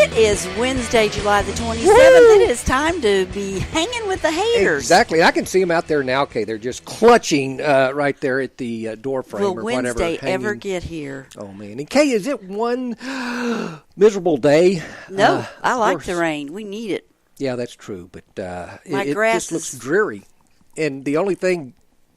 It is Wednesday, July the 27th. Woo! It is time to be hanging with the Hayters. Exactly. I can see them out there now, Kay. They're just clutching right there at the door frame or whatever. Will Wednesday ever get here? Oh, man. And, Kay, is it one miserable day? No, I like the rain. We need it. Yeah, that's true. But it grass just looks dreary. And the only thing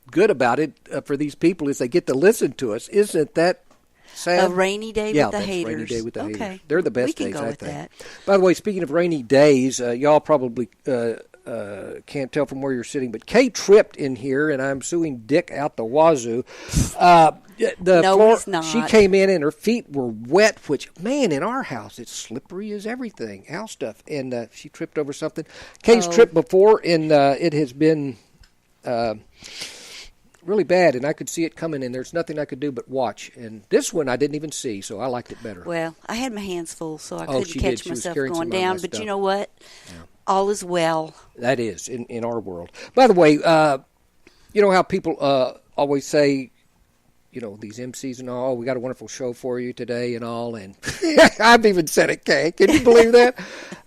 good about it for these people is they get to listen to us. Isn't that sad? A rainy day with the Hayters. Rainy day with the okay. Hayters. They're the best days, I think. That. By the way, speaking of rainy days, y'all probably can't tell from where you're sitting, but Kay tripped in here, and I'm suing Dick out the wazoo. He's not. She came in, and her feet were wet, which, man, in our house, it's slippery as everything, house stuff. And she tripped over something. Kay's tripped before, and it has been really bad, and I could see it coming, and there's nothing I could do but watch. And this one I didn't even see, so I liked it better. Well, I had my hands full, so I couldn't catch myself going down. But stuff. You know what? Yeah. All is well. That is, in our world. By the way, you know how people always say, you know, these MCs and all, we got a wonderful show for you today and all, and I've even said it, Kay. Can you believe that?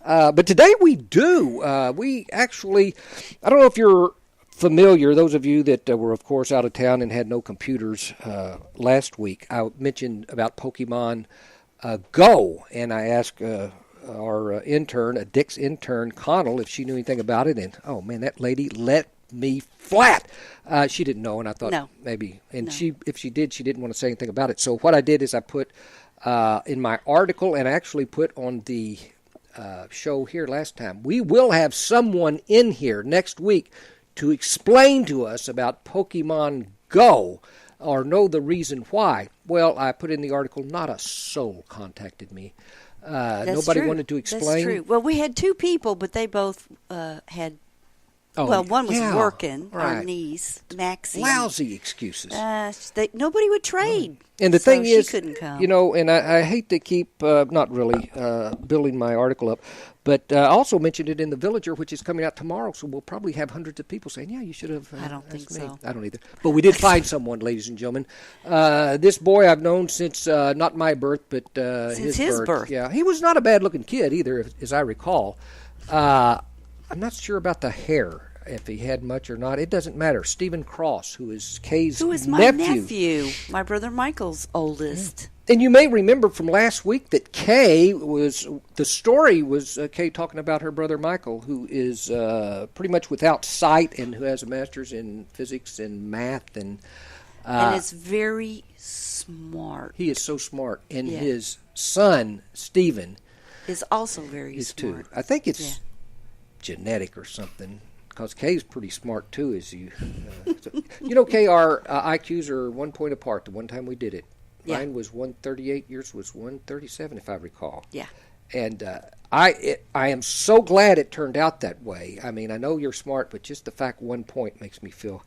But today we do. We actually, I don't know if you're familiar, those of you that were, of course, out of town and had no computers last week, I mentioned about Pokémon Go, and I asked our intern, Dick's intern, Conroe, if she knew anything about it, and, oh, man, that lady let me flat. She didn't know, and I thought maybe, and if she did, she didn't want to say anything about it. So what I did is I put in my article, and I actually put on the show here last time, we will have someone in here next week to explain to us about Pokémon Go or know the reason why. Well, I put in the article, not a soul contacted me. Nobody wanted to explain. That's true. Well, we had two people, but they both had, one was working, our niece, Maxie. Lousy excuses. Nobody would trade. And the thing is, she couldn't come. You know, and I hate to keep, not really, building my article up, but I also mentioned it in the Villager, which is coming out tomorrow, so we'll probably have hundreds of people saying, yeah, you should have I don't think so. I don't either. But we did find someone, ladies and gentlemen. This boy I've known since not my birth, but since his birth. Yeah, he was not a bad-looking kid either, as I recall. I'm not sure about the hair, if he had much or not. It doesn't matter. Stephen Cross, who is Kay's nephew. Who is my nephew, my brother Michael's oldest. Yeah. And you may remember from last week that Kay the story was Kay talking about her brother Michael, who is pretty much without sight and who has a master's in physics and math. And is very smart. He is so smart. And his son, Stephen, is also very smart. Too. I think it's genetic or something. Because Kay's pretty smart, too, as you... you know, Kay, our IQs are 1 point apart the one time we did it. Yeah. Mine was 138, yours was 137, if I recall. Yeah. And I am so glad it turned out that way. I mean, I know you're smart, but just the fact 1 point makes me feel...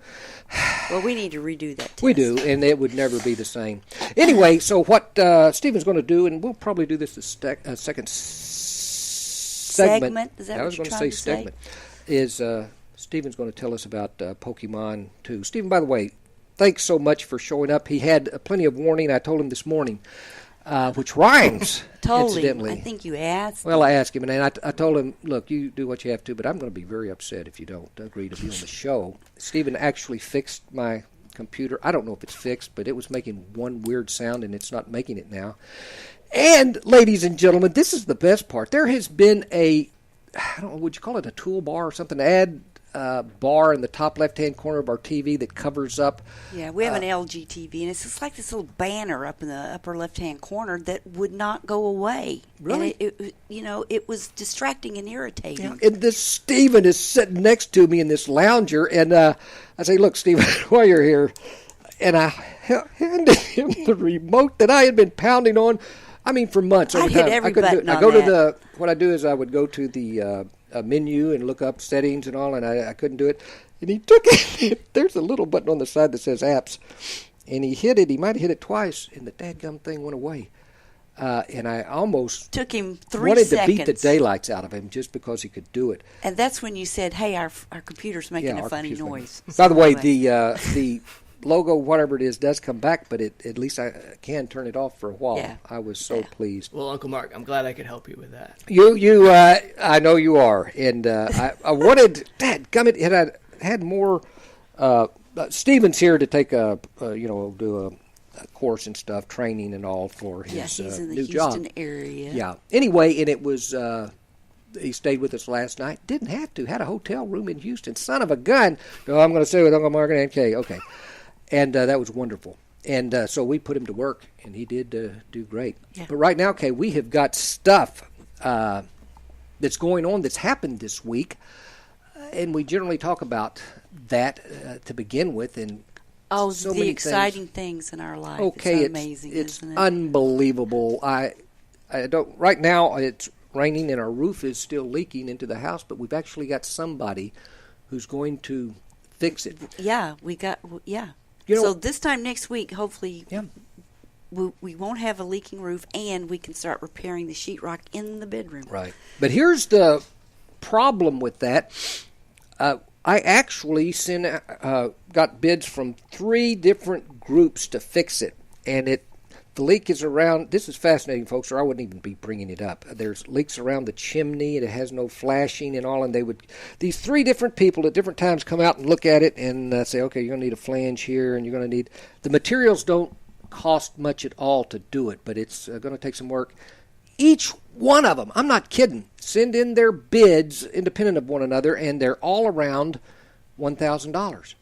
Well, we need to redo that test. We do, and it would never be the same. Anyway, so what Stephen's going to do, and we'll probably do this the second segment. Is that what you're trying to say? Segment. Is... Stephen's going to tell us about Pokemon 2. Stephen, by the way, thanks so much for showing up. He had plenty of warning. I told him this morning, which rhymes, incidentally. I think you asked. Well, I asked him, and I told him, look, you do what you have to, but I'm going to be very upset if you don't agree to be on the show. Stephen actually fixed my computer. I don't know if it's fixed, but it was making one weird sound, and it's not making it now. And, ladies and gentlemen, this is the best part. There has been I don't know, would you call it a toolbar or something, to add bar in the top left-hand corner of our TV that covers up. Yeah, we have an LG TV, and it's just like this little banner up in the upper left-hand corner that would not go away. Really? And it was distracting and irritating. Yeah. And this Stephen is sitting next to me in this lounger, and I say, look, Stephen, while you're here, and I handed him the remote that I had been pounding on, I mean, for months. I hit every button on that. What I do is I would go to the menu and look up settings and all, and I couldn't do it. And he took it. There's a little button on the side that says apps. And he hit it. He might have hit it twice, and the dadgum thing went away. And I almost took him 3 wanted seconds. to beat the daylights out of him just because he could do it. And that's when you said, hey, our computer's making a funny noise. By the way, the logo, whatever it is, does come back, but at least I can turn it off for a while. Yeah. I was so pleased. Well, Uncle Mark, I'm glad I could help you with that. I know you are, and I wanted, dadgummit, it had more. Stephen's here to take do a course and stuff, training and all for his he's in the new Houston job. area. Yeah. Anyway, and it was. He stayed with us last night. Didn't have to. Had a hotel room in Houston. Son of a gun. No, I'm going to stay with Uncle Mark and Kay. Okay. And that was wonderful. And so we put him to work, and he did do great. Yeah. But right now, Kay, we have got stuff that's going on that's happened this week. And we generally talk about that to begin with. And so the exciting things in our life. Okay, it's amazing, isn't it? It's unbelievable. I don't. Right now, it's raining and our roof is still leaking into the house, but we've actually got somebody who's going to fix it. Yeah, so this time next week, hopefully, we won't have a leaking roof, and we can start repairing the sheetrock in the bedroom. Right. But here's the problem with that. I actually got bids from 3 different groups to fix it, and the leak is around. This is fascinating, folks, or I wouldn't even be bringing it up. There's leaks around the chimney, and it has no flashing and all. And these 3 different people at different times come out and look at it and say, okay, you're going to need a flange here, and you're going to need. The materials don't cost much at all to do it, but it's going to take some work. Each one of them, I'm not kidding, send in their bids independent of one another, and they're all around $1,000.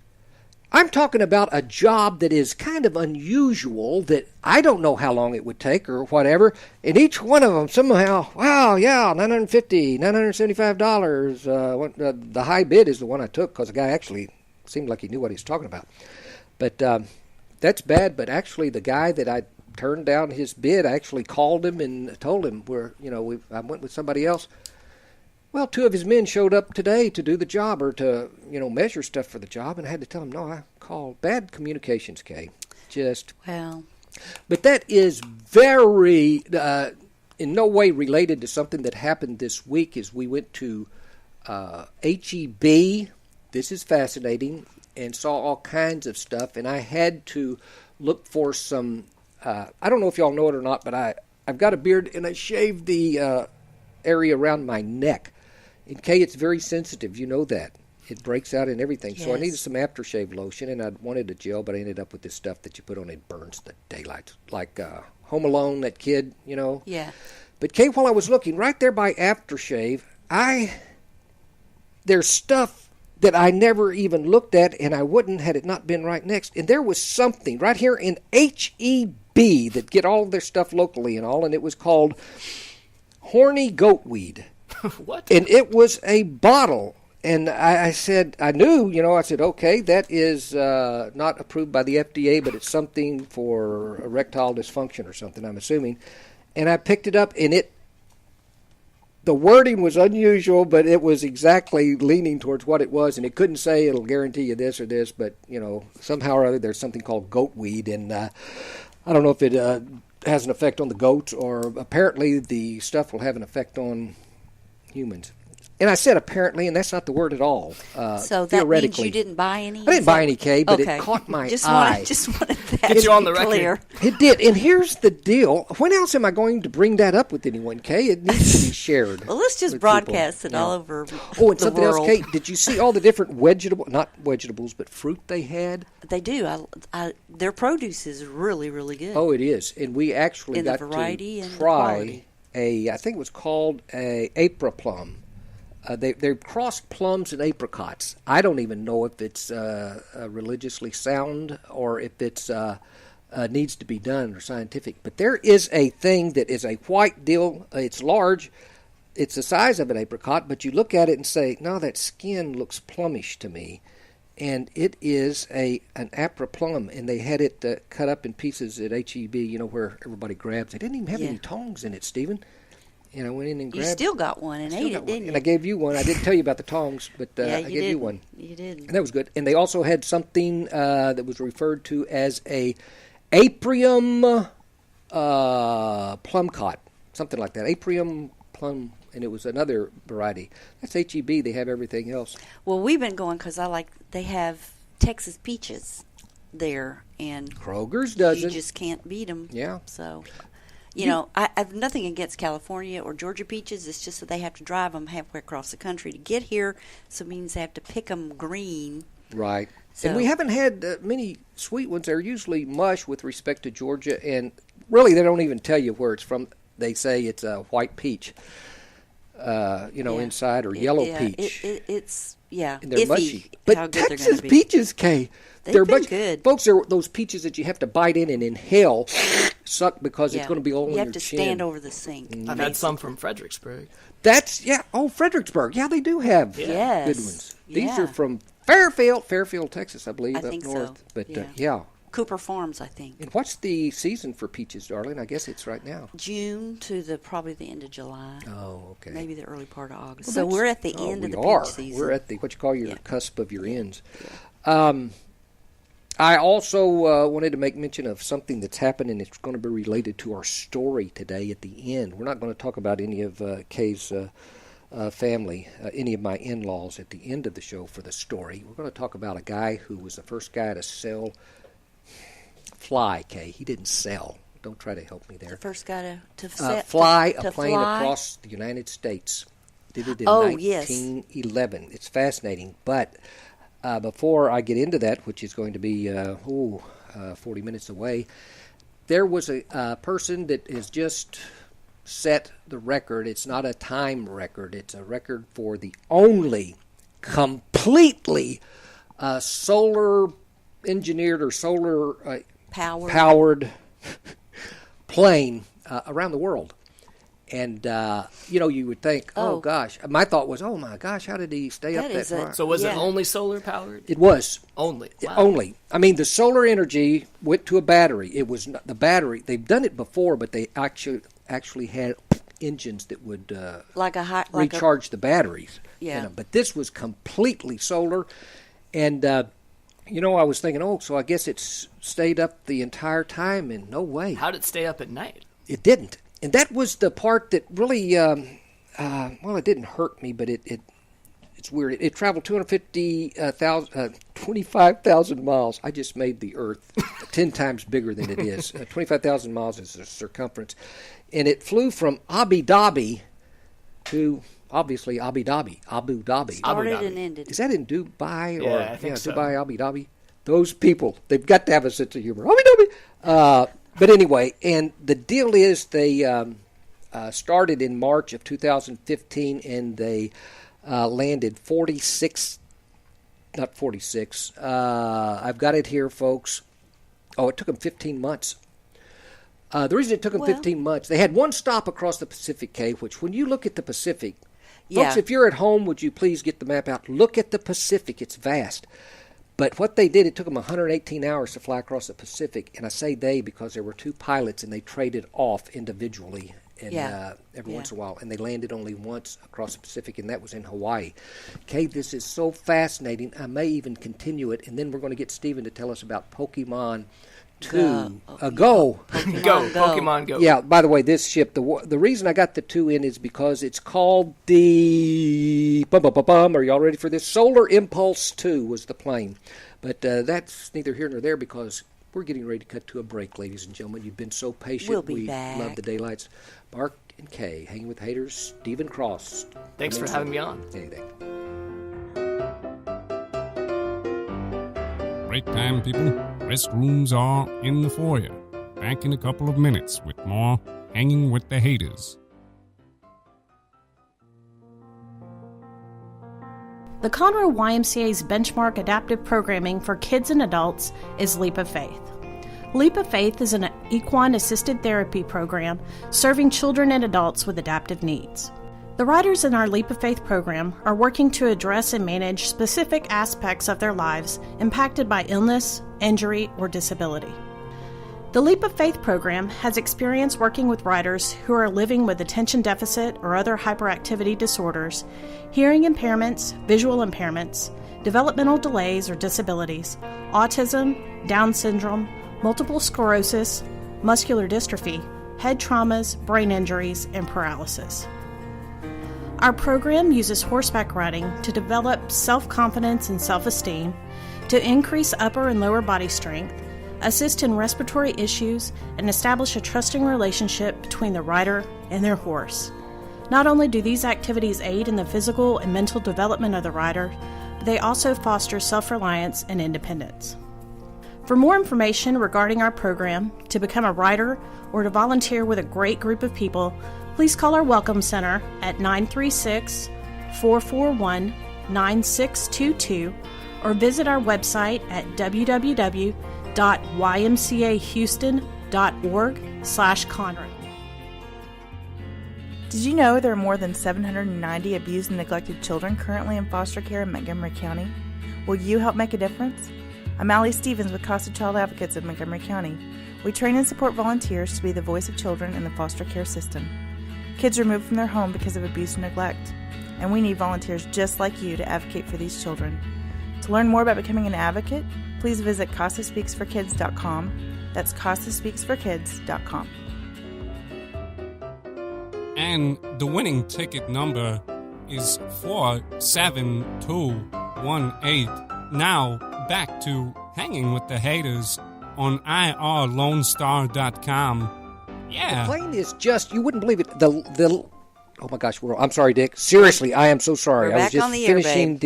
I'm talking about a job that is kind of unusual, that I don't know how long it would take or whatever, and each one of them somehow, wow, yeah, $950, $975. The high bid is the one I took because the guy actually seemed like he knew what he was talking about. But that's bad, but actually the guy that I turned down his bid, I actually called him and told him I went with somebody else. Well, 2 of his men showed up today to do the job or to, measure stuff for the job, and I had to tell him, no, I called. Bad communications, Kay. But that is very, in no way related to something that happened this week. As we went to HEB, this is fascinating, and saw all kinds of stuff, and I had to look for some, I don't know if y'all know it or not, but I've got a beard, and I shaved the area around my neck. And Kay, it's very sensitive. You know that. It breaks out and everything. Yes. So I needed some aftershave lotion, and I wanted a gel, but I ended up with this stuff that you put on, it burns the daylight. Like Home Alone, that kid, Yeah. But Kay, while I was looking, right there by aftershave, there's stuff that I never even looked at, and I wouldn't had it not been right next. And there was something right here in HEB that get all their stuff locally and all, and it was called horny goatweed. What? And it was a bottle. And I said, I knew, I said, okay, that is not approved by the FDA, but it's something for erectile dysfunction or something, I'm assuming. And I picked it up, and the wording was unusual, but it was exactly leaning towards what it was. And it couldn't say it'll guarantee you this or this, but, somehow or other there's something called goatweed. And I don't know if it has an effect on the goats, or apparently the stuff will have an effect on humans. And I said apparently, and that's not the word at all. So that means you didn't buy any? I didn't buy any, Kay, but it caught my eye. Just wanted that Get you on the clear. record. It did. And here's the deal. When else am I going to bring that up with anyone, Kay? It needs to be shared. Well, let's just broadcast it all over Oh, and the something world. else, Kay. Did you see all the different not vegetables, but fruit they had? They do. Their produce is really, really good. Oh, it is. And we actually got to try I think it was called a apricot plum. They're crossed plums and apricots. I don't even know if it's religiously sound or if it's needs to be done or scientific. But there is a thing that is a white deal. It's large. It's the size of an apricot, but you look at it and say, no, that skin looks plummish to me. And it is an apricot plum, and they had it cut up in pieces at HEB, where everybody grabs. They didn't even have any tongs in it, Stephen. And I went in and grabbed. You still got one and ate it, didn't you? And I gave you one. I didn't tell you about the tongs, but I gave you one. You did. And that was good. And they also had something that was referred to as a aprium plumcot, something like that. Aprium plum, and it was another variety. That's HEB. They have everything else. Well, we've been going because they have Texas peaches. there, and Kroger's doesn't. You just can't beat them. Yeah. So, you know, I have nothing against California or Georgia peaches. It's just that they have to drive them halfway across the country to get here, so it means they have to pick them green. Right. So, and we haven't had many sweet ones. They're usually mush with respect to Georgia, and really they don't even tell you where it's from. They say it's a white peach, inside, or yellow peach. It's and they're iffy mushy. But how good Texas they're gonna be. peaches, Kay, they're good. Folks, they're those peaches that you have to bite in and inhale, suck, because it's going to be all on your chin. You have to stand over the sink. I've had some from Fredericksburg. Fredericksburg. Yeah, they do have good ones. These are from Fairfield, Texas, I believe, up think north. So. But Cooper Farms, I think. And what's the season for peaches, darling? I guess it's right now. June to probably the end of July. Oh, okay. Maybe the early part of August. Well, so we're at the end of the peach season. We're at the what you call your cusp of your ends. Yeah. I also wanted to make mention of something that's happened, and it's going to be related to our story today at the end. We're not going to talk about any of Kay's family, any of my in-laws at the end of the show for the story. We're going to talk about a guy who was the first guy to sell fly, Kay. He didn't sell. Don't try to help me there. The first guy to fly a plane across the United States. Did it in 1911. It's fascinating. But before I get into that, which is going to be 40 minutes away, there was a person that has just set the record. It's not a time record. It's a record for the only completely solar engineered or solar powered plane around the world. And, you would think, oh, gosh. My thought was, oh, my gosh, how did he stay up that far? So was it only solar powered? It was. Only? Wow. Only. I mean, the solar energy went to a battery. It was not, the battery. They've done it before, but they actually had engines that would recharge the batteries. Yeah. But this was completely solar. And, I was thinking, so I guess it's stayed up the entire time, and no way. How did it stay up at night? It didn't. And that was the part that really, it didn't hurt me, but it's weird. It traveled 25,000 miles. I just made the Earth 10 times bigger than it is. 25,000 miles is the circumference. And it flew from Abu Dhabi to, obviously, Abu Dhabi. Started and ended. Is that in Dubai? Yeah, I think so. Dubai, Abu Dhabi. Those people, they've got to have a sense of humor. Abu Dhabi. But anyway, and the deal is they started in March of 2015, and they landed 46, not 46. I've got it here, folks. Oh, it took them 15 months. The reason it took them 15 months, they had one stop across the Pacific, Kay, which when you look at the Pacific, folks, if you're at home, would you please get the map out? Look at the Pacific. It's vast. But what they did, it took them 118 hours to fly across the Pacific. And I say they because there were two pilots, and they traded off individually every once in a while. And they landed only once across the Pacific, and that was in Hawaii. Kay, this is so fascinating. I may even continue it, and then we're going to get Stephen to tell us about Pokémon Go. Pokemon Go. Yeah, by the way, this ship, the reason I got the 2 in is because it's called the... Are y'all ready for this? Solar Impulse 2 was the plane. But that's neither here nor there because we're getting ready to cut to a break, ladies and gentlemen. You've been so patient. We'll be back. Love the daylights. Mark and Kay, hanging with Hayters, Stephen Cross. Thanks for having me on. Anything. Break time, people. Restrooms are in the foyer. Back in a couple of minutes with more Hanging with the Hayters. The Conroe YMCA's benchmark adaptive programming for kids and adults is Leap of Faith. Leap of Faith is an equine-assisted therapy program serving children and adults with adaptive needs. The riders in our Leap of Faith program are working to address and manage specific aspects of their lives impacted by illness, injury, or disability. The Leap of Faith program has experience working with riders who are living with attention deficit or other hyperactivity disorders, hearing impairments, visual impairments, developmental delays or disabilities, autism, Down syndrome, multiple sclerosis, muscular dystrophy, head traumas, brain injuries, and paralysis. Our program uses horseback riding to develop self-confidence and self-esteem, to increase upper and lower body strength, assist in respiratory issues, and establish a trusting relationship between the rider and their horse. Not only do these activities aid in the physical and mental development of the rider, but they also foster self-reliance and independence. For more information regarding our program, to become a rider, or to volunteer with a great group of people, please call our Welcome Center at 936-441-9622 or visit our website at www.ymcahouston.org/Conroe. Did you know there are more than 790 abused and neglected children currently in foster care in Montgomery County? Will you help make a difference? I'm Allie Stevens with Casa Child Advocates of Montgomery County. We train and support volunteers to be the voice of children in the foster care system. Kids are removed from their home because of abuse and neglect, and we need volunteers just like you to advocate for these children. To learn more about becoming an advocate, please visit CasaSpeaksForKids.com. That's CasaSpeaksForKids.com. And the winning ticket number is 47218. Now, back to Hanging with the Haters on irlonestar.com. Yeah. The plane is just, you wouldn't believe it. Oh my gosh, I'm sorry, Dick. Seriously, I am so sorry. We're I was back just on the air, finishing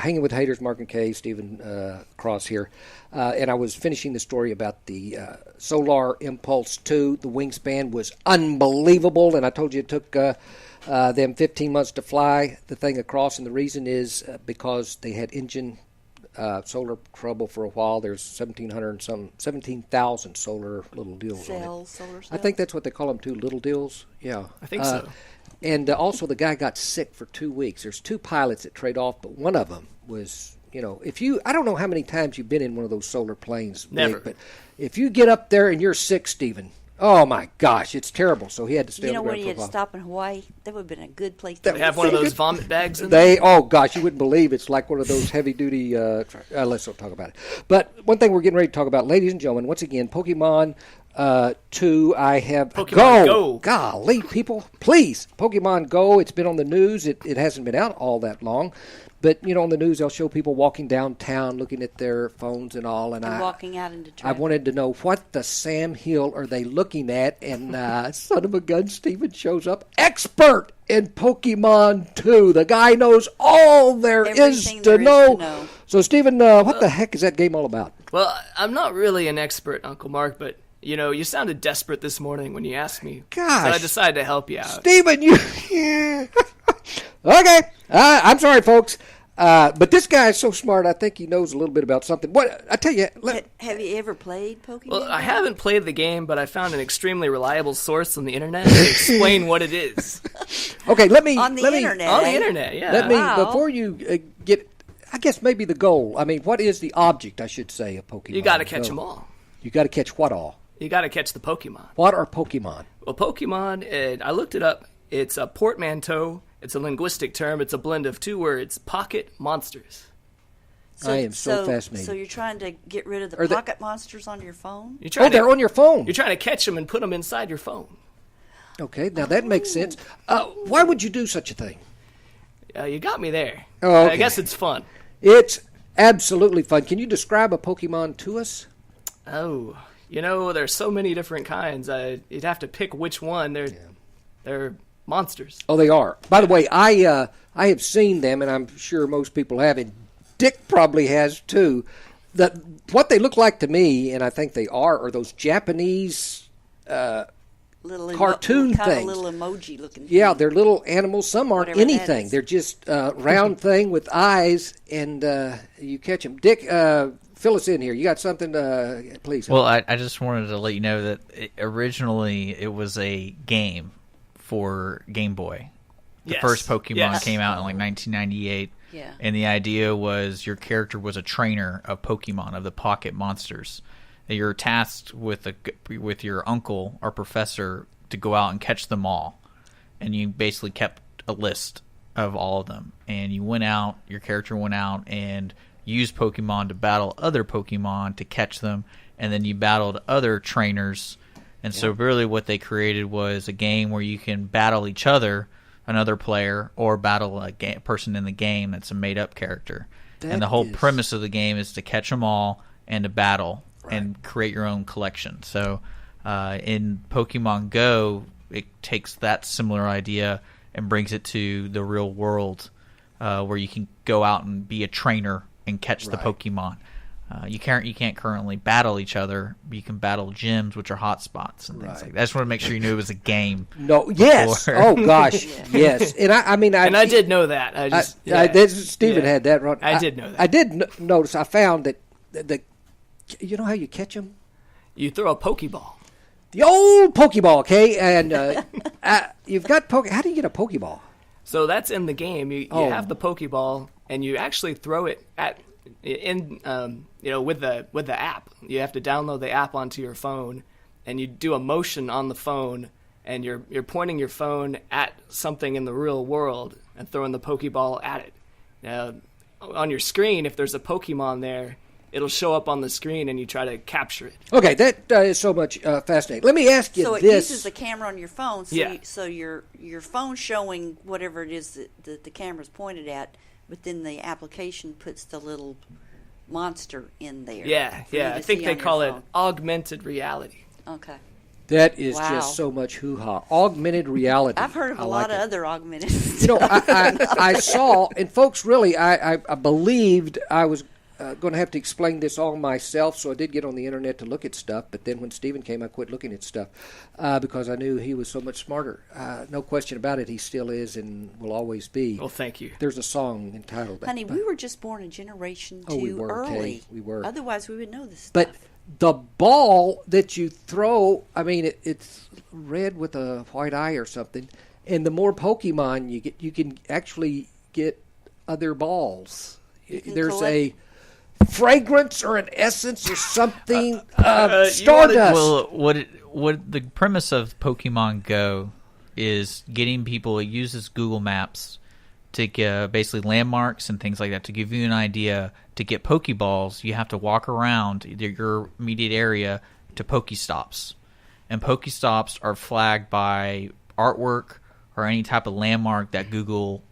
Hanging with Haters, Mark and Kay, Stephen Cross here. And I was finishing the story about the Solar Impulse 2. The wingspan was unbelievable, and I told you it took them 15 months to fly the thing across, and the reason is because they had engine solar trouble for a while. There's 17,000 solar little deals on it. Solar cells. I think that's what they call them too, little deals. Yeah, I think so. And also the guy got sick for 2 weeks. There's 2 pilots that trade off, but one of them was, I don't know how many times you've been in one of those solar planes. Never. Big, but if you get up there and you're sick, Stephen, oh my gosh, it's terrible. So he had to stay on the ground when for he a had while. to stop in Hawaii, that would have been a good place They to have one of those vomit bags in there. Oh gosh, you wouldn't believe it's like one of those heavy-duty. Let's not talk about it. But one thing we're getting ready to talk about, ladies and gentlemen, once again, Pokemon 2. I have Pokemon Go. Golly, people, please, Pokemon Go. It's been on the news. It hasn't been out all that long. But, on the news, they'll show people walking downtown looking at their phones and all. And walking out into traffic. I wanted to know, what the Sam Hill are they looking at? And son of a gun, Steven shows up. Expert in Pokemon 2. The guy knows all there is to know. So, Steven, what the heck is that game all about? Well, I'm not really an expert, Uncle Mark, but, you sounded desperate this morning when you asked me. Gosh. So I decided to help you out. Steven, you... Okay. I'm sorry, folks. But this guy is so smart, I think he knows a little bit about something. What I tell you... Have you ever played Pokemon? Well, I haven't played the game, but I found an extremely reliable source on the internet to explain what it is. Okay, let me... On the internet? On the internet, yeah. Let me, Wow. before you get... I guess maybe the goal. I mean, what is the object, I should say, of Pokemon? You got to catch them all. You got to catch what all? You got to catch the Pokemon. What are Pokemon? Well, Pokemon, I looked it up. It's a portmanteau. It's a linguistic term. It's a blend of 2 words, pocket monsters. I am so fascinated. So you're trying to get rid of the pocket monsters on your phone? They're on your phone. You're trying to catch them and put them inside your phone. Okay, now that makes sense. Why would you do such a thing? You got me there. Oh, okay. I guess it's fun. It's absolutely fun. Can you describe a Pokemon to us? Oh, there's so many different kinds. You'd have to pick which one. They're monsters. Oh, they are. By the way, I have seen them, and I'm sure most people have, and Dick probably has too. What they look like to me, and I think they are those Japanese cartoon things. Little emoji looking. Yeah, they're little animals. Some aren't Whatever anything. They're just round thing with eyes, and you catch them. Dick, fill us in here. You got something, please? Well, I just wanted to let you know that originally it was a game for Game Boy. The first Pokemon came out in like 1998. Yeah. And the idea was your character was a trainer of Pokemon, of the pocket monsters. And you're tasked with your uncle or professor to go out and catch them all. And you basically kept a list of all of them. And you went out, your character went out and used Pokemon to battle other Pokemon to catch them. And then you battled other trainers. And so really what they created was a game where you can battle each other, another player, or battle a person in the game that's a made-up character. And the whole premise of the game is to catch them all and to battle and create your own collection. So in Pokemon Go, it takes that similar idea and brings it to the real world, where you can go out and be a trainer and catch the Pokemon. You can't currently battle each other. But you can battle gyms, which are hotspots and things like that. I just want to make sure you knew it was a game. No, yes. Oh gosh, yes. And I did know that. Stephen had that wrong. I did know that. I did notice. I found that you know how you catch them? You throw a Pokeball. The old Pokeball, okay? And you've got How do you get a Pokeball? So that's in the game. You have the Pokeball, and you actually throw it with the app. You have to download the app onto your phone, and you do a motion on the phone, and you're pointing your phone at something in the real world and throwing the Pokeball at it. Now, on your screen, if there's a Pokemon there, it'll show up on the screen, and you try to capture it. Okay, that is so much fascinating. Let me ask you this. So it uses the camera on your phone, so your phone showing whatever it is that the camera's pointed at, but then the application puts the little monster in there. Yeah. I think they call it augmented reality. Okay. That is just so much hoo-ha. Augmented reality. I've heard of a lot of other augmented. I saw, and folks, really, I believed I was going to have to explain this all myself, so I did get on the internet to look at stuff, but then when Stephen came, I quit looking at stuff because I knew he was so much smarter. No question about it, he still is and will always be. Well, thank you. There's a song entitled that. Honey, we were just born a generation too early. Kay, we were. Otherwise, we would know this stuff. But the ball that you throw, I mean, it's red with a white eye or something, and the more Pokemon you get, you can actually get other balls. There's a fragrance or an essence or something stardust. Well, what the premise of Pokemon Go is getting people. It uses Google Maps to get basically landmarks and things like that to give you an idea. To get Pokeballs, you have to walk around your immediate area to Pokestops, and Pokestops are flagged by artwork or any type of landmark that Google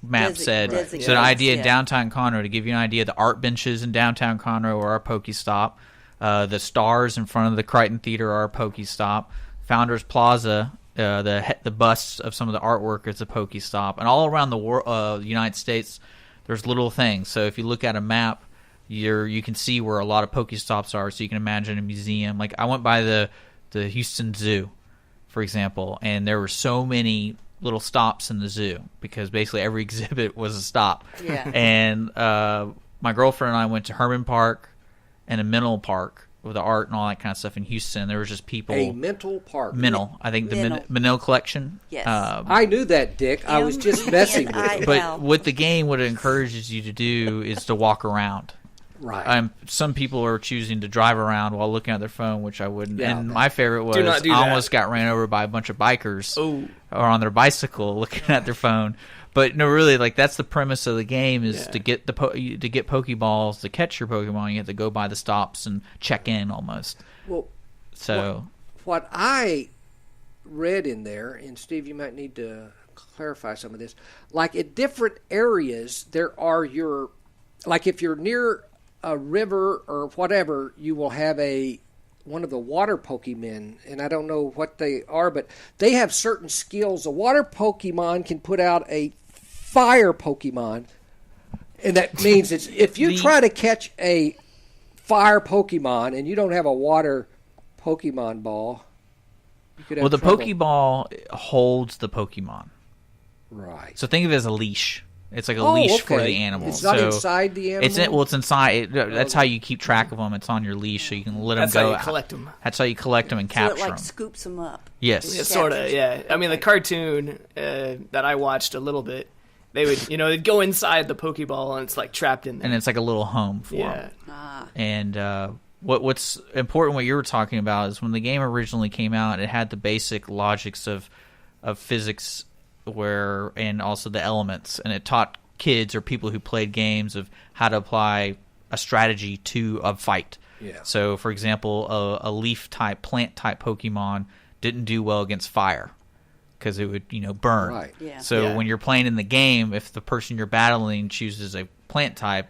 Map said. So an idea in downtown Conroe, to give you an idea, the art benches in downtown Conroe are a Pokestop. The stars in front of the Crichton Theater are a Pokestop. Founders Plaza, the busts of some of the artwork is a Pokestop. And all around the United States, there's little things. So if you look at a map, you can see where a lot of Pokestops are. So you can imagine a museum. Like I went by the Houston Zoo, for example, and there were so many little stops in the zoo because basically every exhibit was a stop. Yeah. And my girlfriend and I went to Herman Park and a mental park with the art and all that kind of stuff in Houston. There was just people. A mental park. Mental. I think the Menil collection. Yes. I knew that, Dick. I was just messing with it. But with the game, what it encourages you to do is to walk around. Right. Some people are choosing to drive around while looking at their phone, which I wouldn't. Yeah, and my favorite was I almost got ran over by a bunch of bikers or on their bicycle looking at their phone. But no, really, like that's the premise of the game is to get to get Pokeballs, to catch your Pokemon. You have to go by the stops and check in almost. Well, so what I read in there, and Steve, you might need to clarify some of this. Like at different areas, there are like if you're near a river or whatever, you will have one of the water Pokemon, and I don't know what they are, but they have certain skills. A water Pokemon can put out a fire Pokemon, and that means if you try to catch a fire Pokemon and you don't have a water Pokemon ball, you could have trouble. Pokeball holds the Pokemon. Right. So think of it as a leash. It's like a leash for the animal. It's not inside the animal? It's inside. That's how you keep track of them. It's on your leash, so you can let them go. That's how you collect them. That's how you collect them and capture them. So it scoops them up. Yes. Yeah, sort of, yeah. I mean, the cartoon that I watched a little bit, they would, they'd go inside the Pokeball, and it's like trapped in there. And it's like a little home for them. Ah. And what's important, what you were talking about, is when the game originally came out, it had the basic logics of physics and also the elements, and it taught kids or people who played games of how to apply a strategy to a fight. Yeah. So, for example, a leaf-type, plant-type Pokemon didn't do well against fire because it would, burn. Right. Yeah. So when you're playing in the game, if the person you're battling chooses a plant type,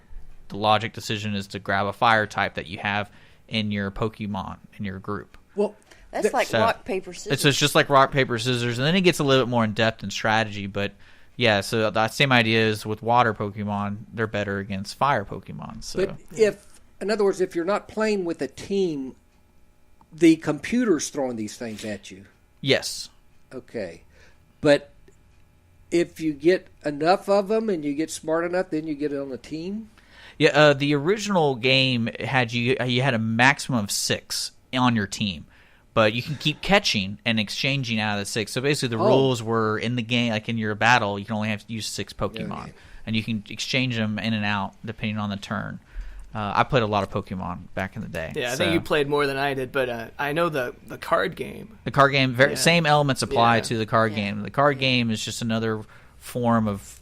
the logic decision is to grab a fire type that you have in your Pokemon, in your group. Well, that's like rock, paper, scissors. It's just like rock, paper, scissors, and then it gets a little bit more in-depth in strategy, but yeah, so that same idea is with water Pokemon, they're better against fire Pokemon. So. But in other words, if you're not playing with a team, the computer's throwing these things at you. Yes. Okay. But if you get enough of them and you get smart enough, then you get it on the team? Yeah, the original game had you had a maximum of 6 on your team. But you can keep catching and exchanging out of the 6. So basically the rules were in the game, like in your battle, you can only have to use 6 Pokemon. Okay. And you can exchange them in and out depending on the turn. I played a lot of Pokemon back in the day. Yeah, I think you played more than I did, but I know the card game. The card game, same elements apply to the card game. The card game is just another form of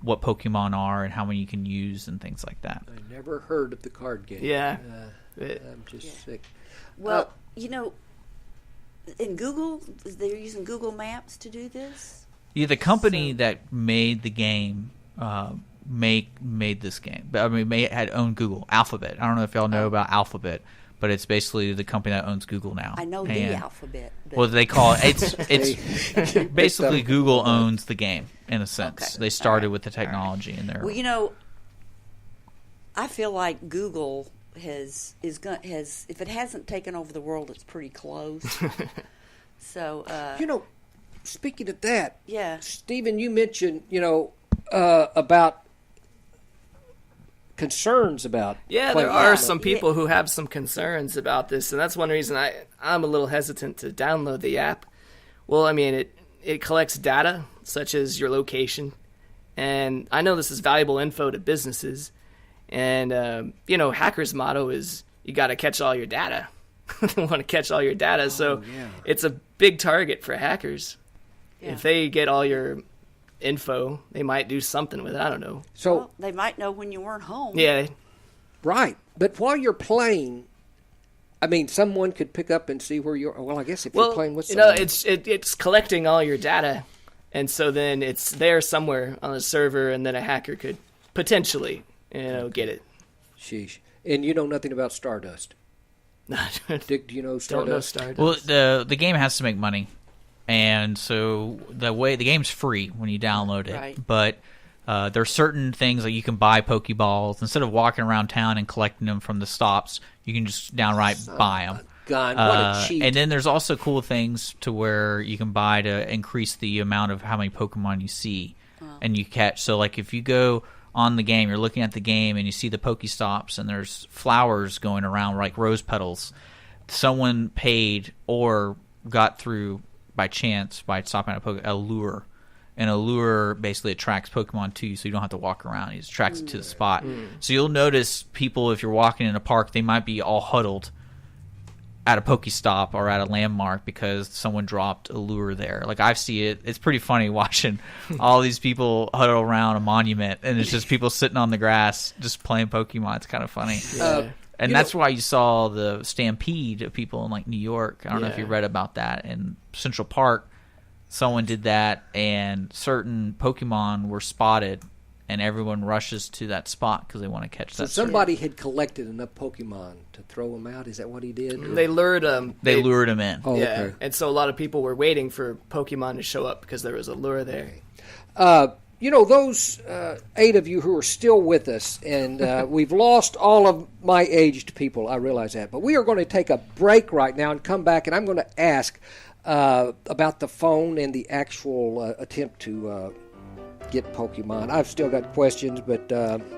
what Pokemon are and how many you can use and things like that. I never heard of the card game. Yeah. I'm just sick. Well, in Google, they're using Google Maps to do this? Yeah, the company that made the game made this game. But I mean, had owned Google, Alphabet. I don't know if y'all know about Alphabet, but it's basically the company that owns Google now. I know the Alphabet. Well, they call it. It's basically Google owns the game in a sense. Okay. They started with the technology in there. Well, I feel like Google has if it hasn't taken over the world, it's pretty close. So speaking of that, Stephen, you mentioned about concerns about there are some people who have some concerns about this, and that's one reason I'm a little hesitant to download the app. Well, I mean, it collects data such as your location, and I know this is valuable info to businesses. And, hackers' motto is you got to catch all your data. They want to catch all your data. So it's a big target for hackers. Yeah. If they get all your info, they might do something with it. I don't know. So they might know when you weren't home. Yeah. Right. But while you're playing, I mean, someone could pick up and see where you're. Well, I guess if you're playing with someone. It's collecting all your data. And so then it's there somewhere on a server, and then a hacker could potentially get it. Sheesh. And you know nothing about Stardust. Dick, do you know Stardust? Don't know Stardust. Well, the game has to make money, and so the game's free when you download it. Right. But there are certain things like you can buy Pokeballs instead of walking around town and collecting them from the stops. You can just downright buy them. God, what a cheat! And then there's also cool things to where you can buy to increase the amount of how many Pokemon you see and you catch. So, like if you go on the game, you're looking at the game and you see the Pokestops and there's flowers going around like rose petals. Someone paid or got through by chance by stopping at a lure. And a lure basically attracts Pokemon to you, so you don't have to walk around. It attracts it to the spot. So you'll notice people, if you're walking in a park, they might be all huddled at a Pokestop or at a landmark because someone dropped a lure there. Like I see it. It's pretty funny watching all these people huddle around a monument, and it's just people sitting on the grass just playing Pokemon. It's kind of funny. And that's why you saw the stampede of people in like New York. I don't know if you read about that. In Central Park, someone did that, and certain Pokemon were spotted, and everyone rushes to that spot because they want to catch that. So somebody had collected enough Pokemon to throw them out? Is that what he did? They lured them. They lured them in. Oh, yeah, okay. And so a lot of people were waiting for Pokemon to show up because there was a lure there. Those 8 of you who are still with us, and we've lost all of my aged people, I realize that. But we are going to take a break right now and come back, and I'm going to ask about the phone and the actual attempt to get Pokemon. I've still got questions, but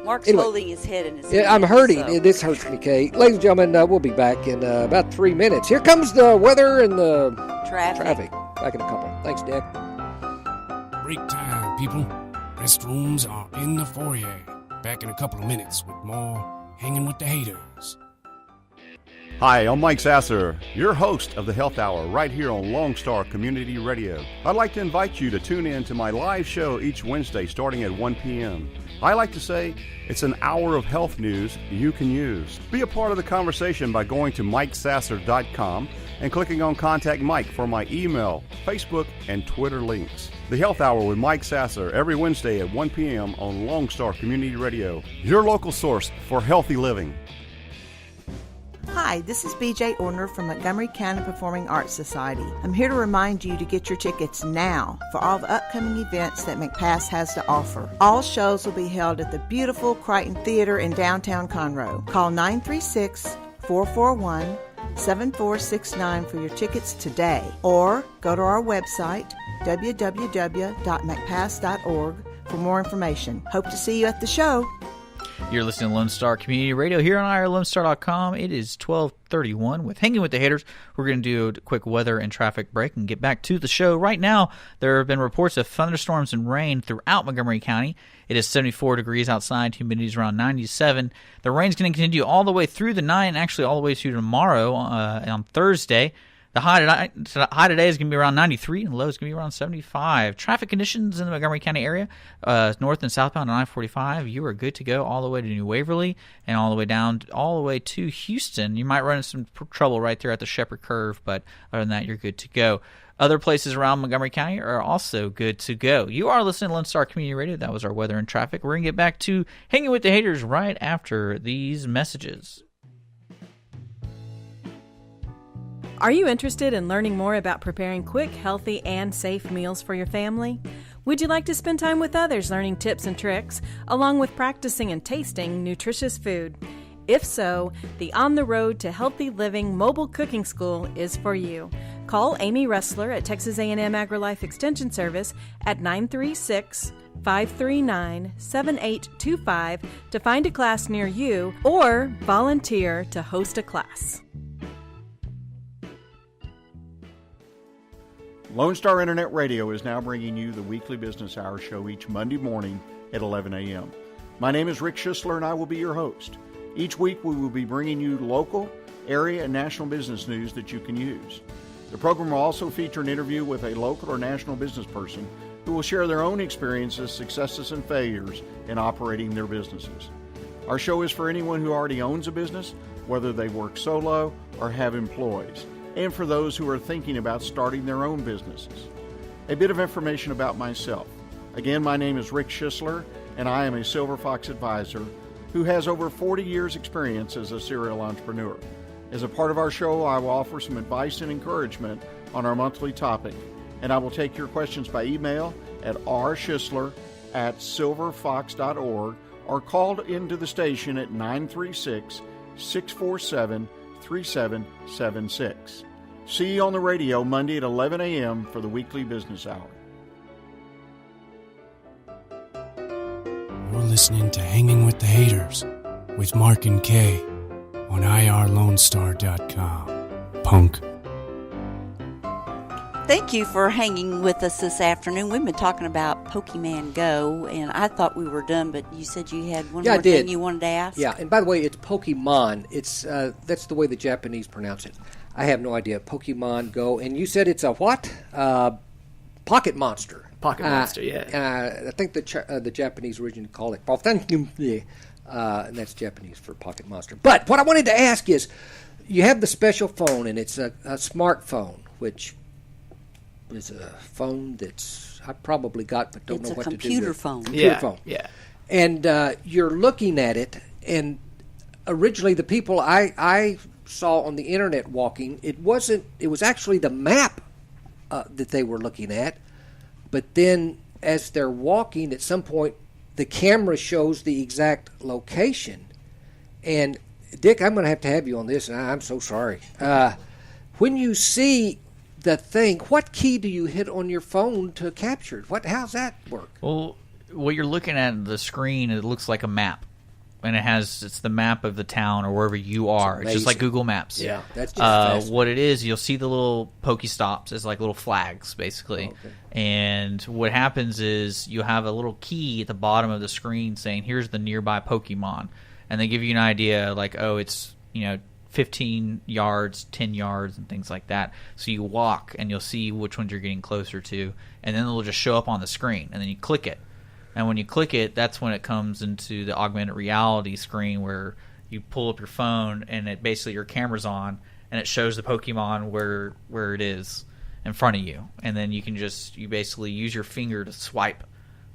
Mark's anyway. holding his head in his hand. Yeah, I'm hurting. So. This hurts me, Kate. Ladies and gentlemen, we'll be back in about 3 minutes. Here comes the weather and the traffic. Back in a couple. Thanks, Dick. Break time, people. Restrooms are in the foyer. Back in a couple of minutes with more Hanging with the Hayters. Hi, I'm Mike Sasser, your host of the Health Hour right here on Lonestar Community Radio. I'd like to invite you to tune in to my live show each Wednesday starting at 1 p.m. I like to say it's an hour of health news you can use. Be a part of the conversation by going to MikeSasser.com and clicking on Contact Mike for my email, Facebook, and Twitter links. The Health Hour with Mike Sasser every Wednesday at 1 p.m. on Lonestar Community Radio, your local source for healthy living. Hi, this is BJ Orner from Montgomery County Performing Arts Society. I'm here to remind you to get your tickets now for all the upcoming events that McPass has to offer. All shows will be held at the beautiful Crichton Theater in downtown Conroe. Call 936-441-7469 for your tickets today, or go to our website, www.mcpass.org, for more information. Hope to see you at the show. You're listening to Lone Star Community Radio here on irlonestar.com. It is 12:31 with Hanging with the Haters. We're going to do a quick weather and traffic break and get back to the show. Right now, there have been reports of thunderstorms and rain throughout Montgomery County. It is 74 degrees outside. Humidity is around 97. The rain's going to continue all the way through the night and actually all the way through tomorrow on Thursday. The high today is going to be around 93, and the low is going to be around 75. Traffic conditions in the Montgomery County area, north and southbound on I-45, you are good to go all the way to New Waverly and all the way down, all the way to Houston. You might run into some trouble right there at the Shepherd Curve, but other than that, you're good to go. Other places around Montgomery County are also good to go. You are listening to Lone Star Community Radio. That was our weather and traffic. We're going to get back to Hanging with the Haters right after these messages. Are you interested in learning more about preparing quick, healthy, and safe meals for your family? Would you like to spend time with others learning tips and tricks, along with practicing and tasting nutritious food? If so, the On the Road to Healthy Living Mobile Cooking School is for you. Call Amy Ressler at Texas A&M AgriLife Extension Service at 936-539-7825 to find a class near you or volunteer to host a class. Lone Star Internet Radio is now bringing you the weekly business hour show each Monday morning at 11 a.m. My name is Rick Schissler, and I will be your host. Each week, we will be bringing you local, area, and national business news that you can use. The program will also feature an interview with a local or national business person who will share their own experiences, successes, and failures in operating their businesses. Our show is for anyone who already owns a business, whether they work solo or have employees, and for those who are thinking about starting their own businesses. A bit of information about myself. Again, my name is Rick Schissler, and I am a Silver Fox advisor who has over 40 years' experience as a serial entrepreneur. As a part of our show, I will offer some advice and encouragement on our monthly topic, and I will take your questions by email at rschissler@silverfox.org or call into the station at 936-647-3776. See you on the radio Monday at 11 a.m. for the weekly business hour. You're listening to Hanging with the Haters with Mark and Kay on irlonestar.com. Punk. Thank you for hanging with us this afternoon. We've been talking about Pokémon Go, and I thought we were done, but you said you had one more thing you wanted to ask? Yeah, and by the way, it's Pokemon. It's that's the way the Japanese pronounce it. I have no idea. Pokemon Go. And you said it's a what? Pocket Monster. Pocket Monster, yeah. I think the Japanese originally called it and that's Japanese for Pocket Monster. But what I wanted to ask is, you have the special phone, and it's a smartphone, which is a phone that's I probably got but don't know what to do with. It's a computer phone. Computer phone. Yeah. And you're looking at it, and originally the people I saw on the internet walking, it was actually the map that they were looking at, but then as they're walking, at some point the camera shows the exact location. And Dick, I'm going to have you on this, and I'm so sorry. When you see the thing, what key do you hit on your phone to capture it? How's that work? Well, what you're looking at the screen, it looks like a map. And it's the map of the town or wherever you are. It's just like Google Maps. Yeah, that's just what it is, you'll see the little Pokestops as like little flags, basically. Oh, okay. And what happens is you have a little key at the bottom of the screen saying, here's the nearby Pokemon. And they give you an idea like, oh, it's 15 yards, 10 yards, and things like that. So you walk, and you'll see which ones you're getting closer to. And then it'll just show up on the screen. And then you click it. And when you click it, that's when it comes into the augmented reality screen where you pull up your phone and it basically your camera's on and it shows the Pokemon where it is in front of you, and then you basically use your finger to swipe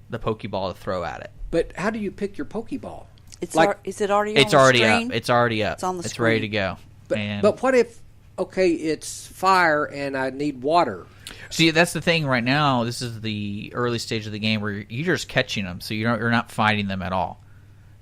the Pokeball to throw at it. But how do you pick your Pokeball? Is it already on it's already the screen? up. It's already up. It's on the It's screen. ready to go. But what if, okay, it's fire and I need water? See, that's the thing right now. This is the early stage of the game where you're just catching them, so you're not fighting them at all.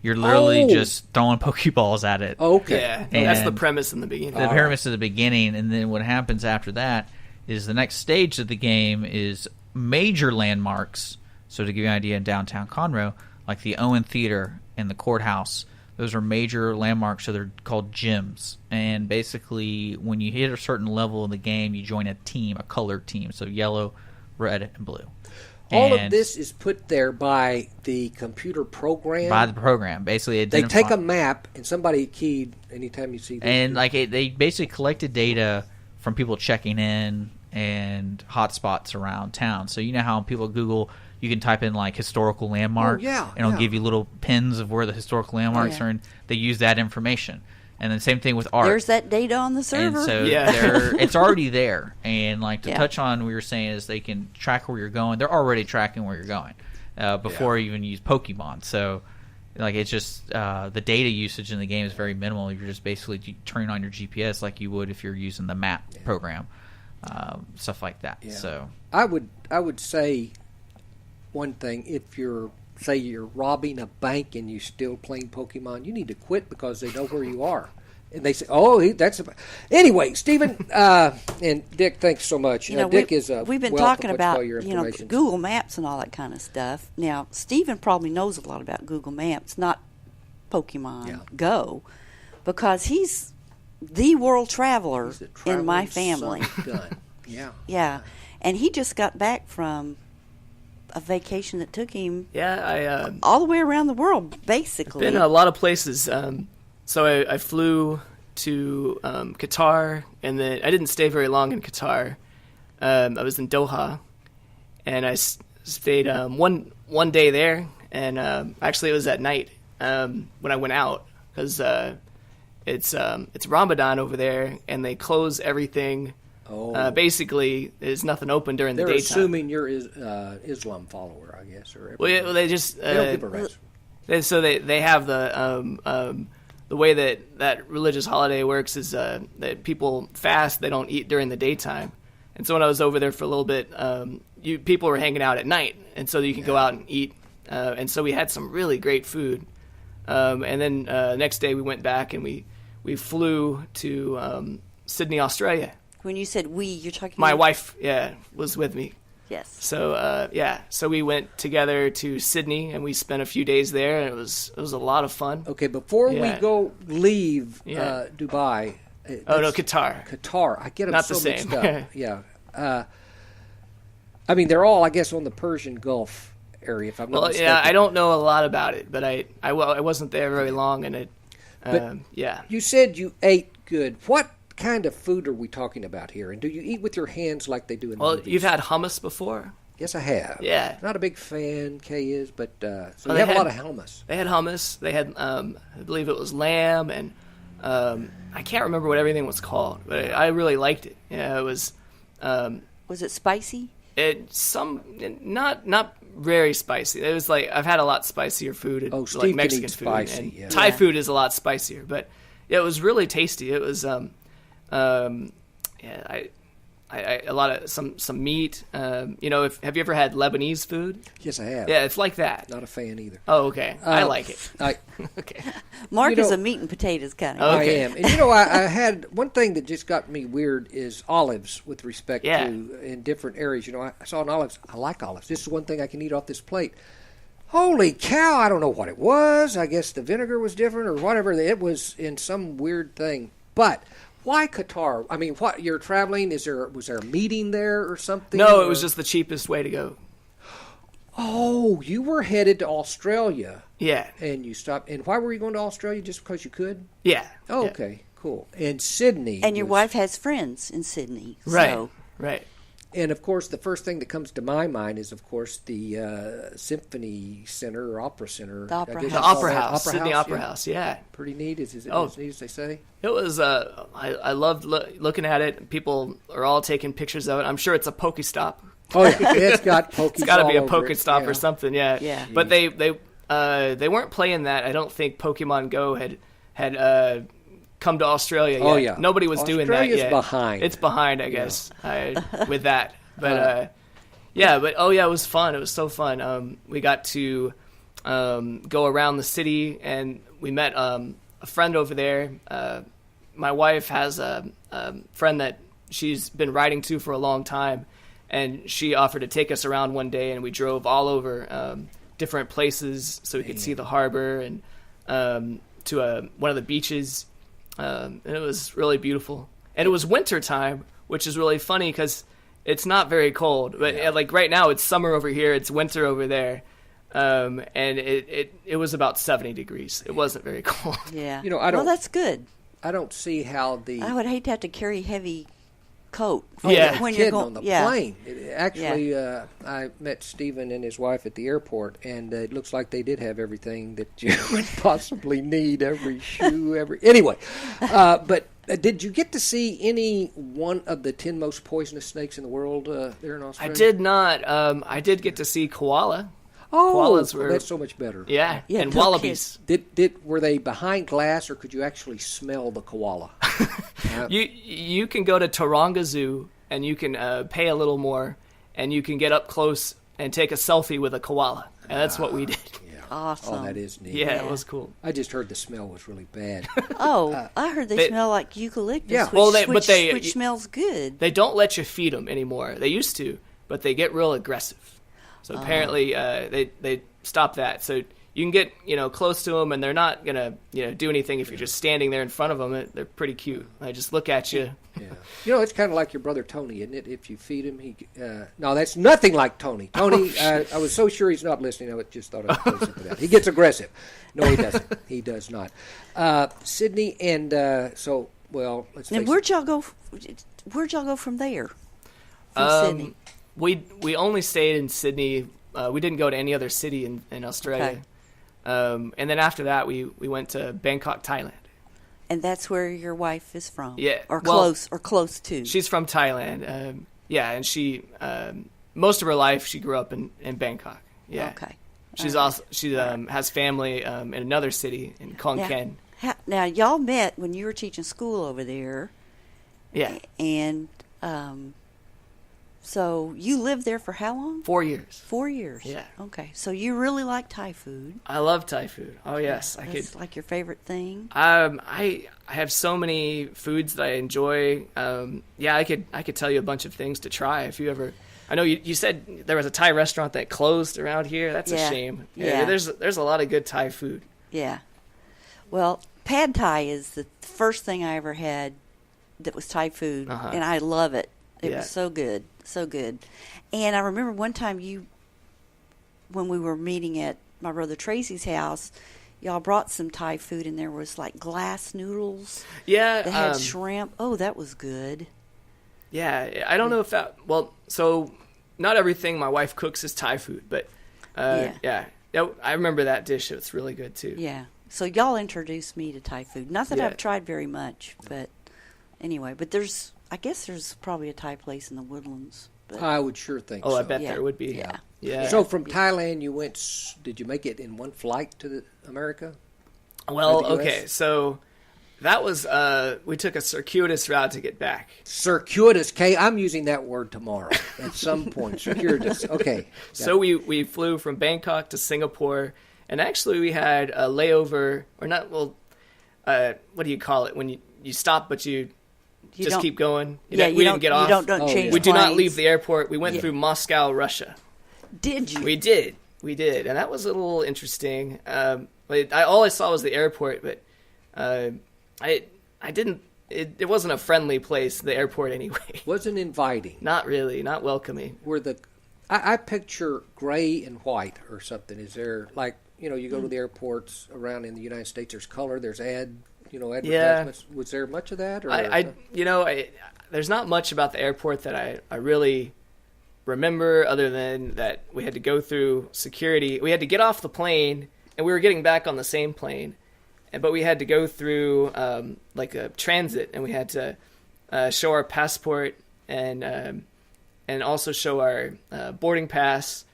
You're literally just throwing Pokeballs at it. Okay. Yeah, And that's the premise in the beginning. The premise at the beginning, and then what happens after that is the next stage of the game is major landmarks. So to give you an idea, in downtown Conroe, like the Owen Theater and the courthouse, those are major landmarks, so they're called gyms. And basically, when you hit a certain level in the game, you join a team, a colored team, so yellow, red, and blue. All of this is put there by the computer program? By the program. Basically, they take a map, and somebody keyed anytime you see this. And they basically collected data from people checking in and hotspots around town. So you know how people Google, you can type in like historical landmark, and it'll give you little pins of where the historical landmarks are, and they use that information. And then same thing with art. There's that data on the server. And so it's already there. And like to touch on what you were saying is they can track where you're going. They're already tracking where you're going before you even use Pokemon. So like it's just the data usage in the game is very minimal. You're just basically turning on your GPS like you would if you're using the map program, stuff like that. Yeah. So I would say one thing: if you're robbing a bank and you're still playing Pokemon, you need to quit because they know where you are. And they say, Anyway, Stephen and Dick, thanks so much. Dick is a we've been talking about Google Maps and all that kind of stuff. Now, Stephen probably knows a lot about Google Maps, not Pokemon Go, because he's the world traveler in my family. Yeah, and he just got back from a vacation that took him all the way around the world, basically. Been a lot of places. So I flew to Qatar, and then I didn't stay very long in Qatar. I was in Doha, and I stayed one day there, and actually it was at night when I went out, because it's Ramadan over there, and they close everything. Basically, there's nothing open during the daytime. They're assuming you're Islam follower, I guess. Or they just they don't give a rest. So they have the way that religious holiday works is that people fast. They don't eat during the daytime. And so when I was over there for a little bit, people were hanging out at night, and so you can go out and eat. And so we had some really great food. And then next day we went back and we flew to Sydney, Australia. When you said we, you're talking my about... wife, was with me. Yes. So so we went together to Sydney and we spent a few days there, and it was a lot of fun. Okay, before we leave Dubai. Qatar. Qatar, I get them not so the same. mixed up. Yeah. I mean, they're all, I guess, on the Persian Gulf area. If I'm not mistaken. I don't know a lot about it, but I wasn't there very long, and You said you ate good. What kind of food are we talking about here? And do you eat with your hands like they do in movies? You've had hummus before? Yes, I have. Yeah. Not a big fan, Kay is, but so they have a lot of hummus. They had hummus. They had, I believe it was lamb, and I can't remember what everything was called, but I really liked it. Yeah, it was... was it spicy? Not very spicy. It was like, I've had a lot spicier food, like Mexican food. Spicy, and Thai food is a lot spicier, but it was really tasty. It was... a lot of some meat. Have you ever had Lebanese food? Yes, I have. Yeah, it's like that. Not a fan either. Oh, okay. I like it. Okay. Mark is a meat and potatoes kind of guy. I am. And I had one thing that just got me weird is olives with respect to in different areas. I saw an olives. I like olives. This is one thing I can eat off this plate. Holy cow, I don't know what it was. I guess the vinegar was different or whatever. It was in some weird thing. But why Qatar? I mean, what you're traveling? Was there a meeting there or something? No, it was just the cheapest way to go. Oh, you were headed to Australia. Yeah. And you stopped. And why were you going to Australia? Just because you could? Yeah. Oh, okay, cool. And Sydney. And your wife has friends in Sydney. Right. So. Right. And, of course, the first thing that comes to my mind is, of course, the Symphony Center or Opera Center. The Opera House. The Opera House. Sydney Opera House, yeah. Pretty neat. Is it as neat as they say? It was, I loved looking at it. People are all taking pictures of it. I'm sure it's a Pokestop. Oh, yeah. It's got Pokestops. It's got to be a Pokestop or something, yeah. Yeah. But they weren't playing that. I don't think Pokemon Go had come to Australia yet. Oh, yeah. Nobody was doing that yet. Australia's behind. It's behind, I guess, with that. But, it was fun. It was so fun. We got to go around the city, and we met a friend over there. My wife has a friend that she's been writing to for a long time, and she offered to take us around one day, and we drove all over different places so we could see the harbor and to one of the beaches. And it was really beautiful. And it was winter time, which is really funny because it's not very cold. But like right now, it's summer over here, it's winter over there. And it was about 70 degrees. It wasn't very cold. Yeah. Well, that's good. I don't see how I would hate to have to carry heavy coat. When you're going on the plane. Actually, I met Stephen and his wife at the airport, and it looks like they did have everything that you would possibly need, every shoe, Anyway, but did you get to see any one of the 10 most poisonous snakes in the world there in Australia? I did not. I did get to see koala. Oh, koalas were, that's so much better. Yeah, and wallabies. Were they behind glass, or could you actually smell the koala? You can go to Taronga Zoo, and you can pay a little more, and you can get up close and take a selfie with a koala. And that's what we did. Yeah. Awesome. Oh, that is neat. Yeah, it was cool. I just heard the smell was really bad. I heard they smell like eucalyptus, yeah. which smells good. They don't let you feed them anymore. They used to, but they get real aggressive. So apparently they stopped that. So you can get close to them, and they're not gonna do anything if you're just standing there in front of them. They're pretty cute. They just look at you. Yeah. It's kind of like your brother Tony, isn't it? If you feed him, no, that's nothing like Tony. Tony, I was so sure he's not listening. I just thought I would close that. He gets aggressive. No, he doesn't. He does not. Sydney, and let's face it. Where'd y'all go from there? From Sydney. We only stayed in Sydney. We didn't go to any other city in Australia. Okay. And then after that, we went to Bangkok, Thailand. And that's where your wife is from? Yeah. Or close to? She's from Thailand. And she most of her life she grew up in Bangkok. Yeah. Okay. She has family in another city in Khon Kaen. Now y'all met when you were teaching school over there. Yeah. And so you lived there for how long? 4 years. 4 years. Yeah. Okay. So you really like Thai food. I love Thai food. Oh yes, That's like your favorite thing. I have so many foods that I enjoy. I could tell you a bunch of things to try if you ever. I know you said there was a Thai restaurant that closed around here. That's a shame. Yeah. There's a lot of good Thai food. Yeah. Well, pad Thai is the first thing I ever had that was Thai food, and I love it. It was so good. So good. And I remember one time when we were meeting at my brother Tracy's house, y'all brought some Thai food, and there was like glass noodles. Yeah. That had shrimp. Oh, that was good. Yeah. I don't know if that, so not everything my wife cooks is Thai food, but yeah. I remember that dish. It's really good too. Yeah. So y'all introduced me to Thai food. Not that I've tried very much, but anyway, I guess there's probably a Thai place in the Woodlands. But I would sure think so. Oh, I bet there would be. Yeah. So from Thailand, did you make it in one flight to America? Well, okay. So that was, we took a circuitous route to get back. Circuitous, Kay. I'm using that word tomorrow at some point. Circuitous. Okay. So we flew from Bangkok to Singapore, and actually we had a layover, or not, what do you call it? When you stop, but you just keep going. We didn't get off. You don't change We do planes. not leave the airport. We went through Moscow, Russia. Did you? We did, and that was a little interesting. All I saw was the airport, but I didn't. It wasn't a friendly place. The airport, anyway, wasn't inviting. Not really, not welcoming. I picture gray and white or something. Is there you go to the airports around in the United States? There's color. There's advertisements. Was there much of that? Or there's not much about the airport that I really remember other than that we had to go through security. We had to get off the plane, and we were getting back on the same plane, but we had to go through like a transit, and we had to show our passport and also show our boarding pass.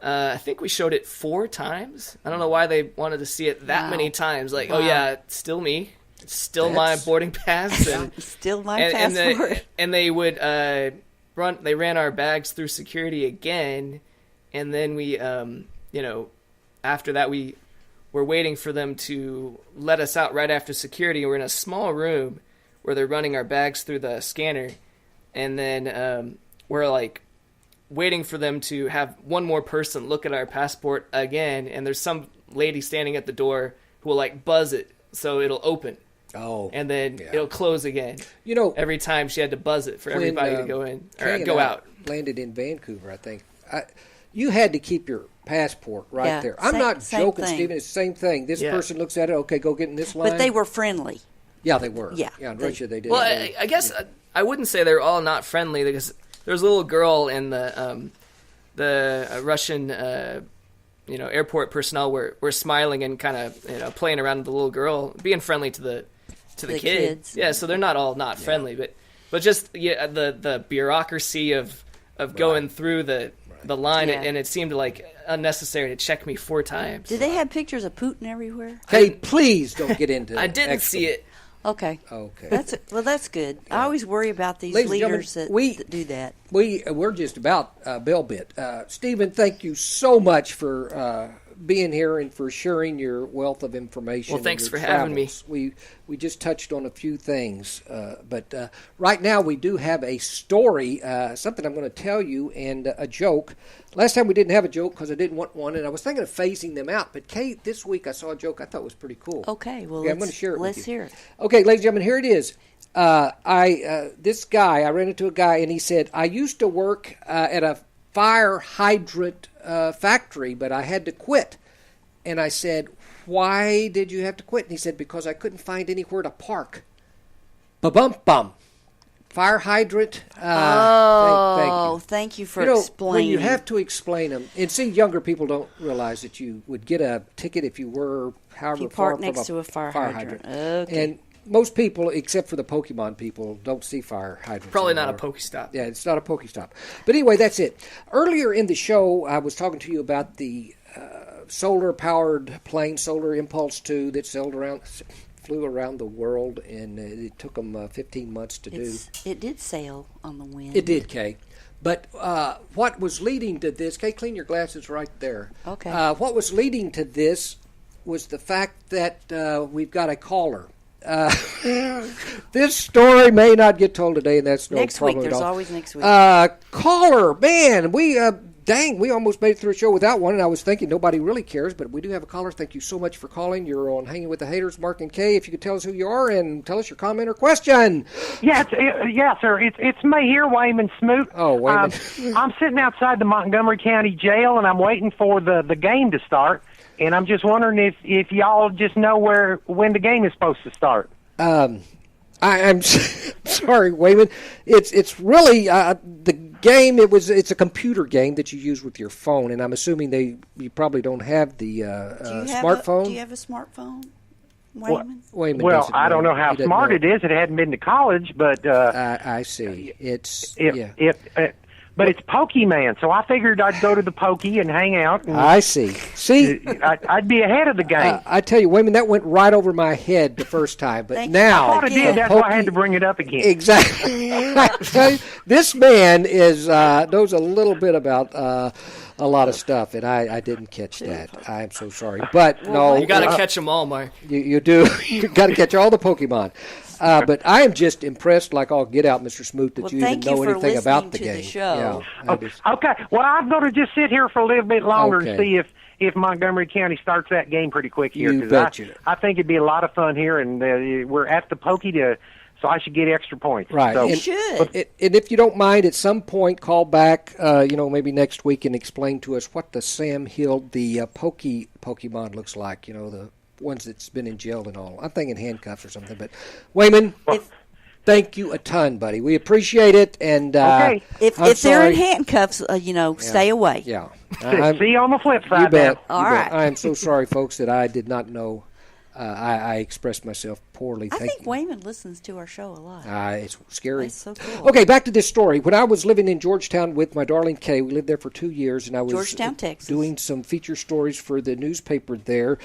I think we showed it 4 times. I don't know why they wanted to see it that many times. Like, oh yeah, it's still me. It's still my boarding pass. And, still my passport. And they would they ran our bags through security again. And then we, after that we were waiting for them to let us out right after security. We're in a small room where they're running our bags through the scanner. And then we're like, waiting for them to have one more person look at our passport again, and there's some lady standing at the door who will like buzz it so it'll open. Oh, and then it'll close again. Every time she had to buzz it for everybody to go in or go out. Landed in Vancouver, I think. You had to keep your passport right there. I'm not joking, Stephen. It's the same thing. This person looks at it. Okay, go get in this line. But they were friendly. Yeah, they were. Yeah, in Russia they did. Well, I guess I wouldn't say they're all not friendly because. There's a little girl in the Russian, airport personnel were smiling and kind of, playing around with the little girl, being friendly to the kids. Yeah, so they're not all not friendly, but just the bureaucracy of going through the line, and it seemed like unnecessary to check me 4 times. Did they have pictures of Putin everywhere? Hey, please don't get into. I didn't see it. Okay. That's good. I always worry about these leaders that do that. We're just about bell bit. Stephen, thank you so much for being here and for sharing your wealth of information. Well, thanks for having me. We just touched on a few things, but right now we do have a story, something I'm going to tell you, and a joke. Last time we didn't have a joke because I didn't want one, and I was thinking of phasing them out. But Kate, this week I saw a joke I thought was pretty cool. Okay, well, I'm going to share it with you. Let's hear it. Okay, ladies and gentlemen, here it is. I ran into a guy, and he said, I used to work at a fire hydrant factory, but I had to quit. And I said, why did you have to quit? And he said, because I couldn't find anywhere to park. Ba-bum-bum. Fire hydrant. Thank you for explaining. When you have to explain them, and see, younger people don't realize that you would get a ticket if you were however far from next to a fire hydrant. Okay. And most people, except for the Pokemon people, don't see fire hydrants. Probably anymore. not a Pokestop. Yeah, it's not a Pokestop. But anyway, that's it. Earlier in the show, I was talking to you about the solar-powered plane, Solar Impulse 2, that flew around the world, and it took them 15 months to do. It did sail on the wind. It did, Kay. But what was leading to this, Kay, clean your glasses right there. Okay. What was leading to this was the fact that we've got a caller. This story may not get told today, and that's no next problem week. at all. There's always next week. Caller, man, we almost made it through a show without one, and I was thinking nobody really cares, but we do have a caller. Thank you so much for calling. You're on Hanging with the Hayters, Mark and Kay. If you could tell us who you are and tell us your comment or question. Yeah, sir. It's me here, Wayman Smoot. Oh, Wayman. I'm sitting outside the Montgomery County Jail, and I'm waiting for the game to start. And I'm just wondering if y'all just know when the game is supposed to start. I'm sorry, Wayman. It's really the game. It's a computer game that you use with your phone, and I'm assuming you probably don't have the smartphone. Do you have a smartphone, Wayman? Well, I don't know how smart it is. It hadn't been to college, but I see. But it's Pokemon, so I figured I'd go to the Pokey and hang out. And I see. I'd be ahead of the game. I tell you, Wayman, that went right over my head the first time, but now I thought it did. That's why I had to bring it up again. Exactly. I tell you, this man knows a little bit about a lot of stuff, and I didn't catch that. I'm so sorry, but no, you got to catch them all, Mark. You do. You got to catch all the Pokemon. But I am just impressed, like all get out, Mr. Smoot, that you even know anything about the game. Show. Yeah, okay. Well, I'm going to just sit here for a little bit longer and see if Montgomery County starts that game pretty quick here. You betcha. I think it'd be a lot of fun here, and we're at the Pokey so I should get extra points. Right. So, you should. And if you don't mind, at some point, call back, maybe next week and explain to us what the Sam Hill, the Pokemon looks like, the ones that's been in jail and all. I'm thinking handcuffs or something, but Wayman. thank you a ton, buddy. We appreciate it. And okay. If they're in handcuffs, stay away. Yeah. See you on the flip side. You bet. All right. I am so sorry, folks, that I did not know. I expressed myself poorly. I think Wayman listens to our show a lot. It's scary. That's so cool. Okay, back to this story. When I was living in Georgetown with my darling Kay, we lived there for 2 years, and I was Georgetown, Texas. Doing some feature stories for the newspaper there,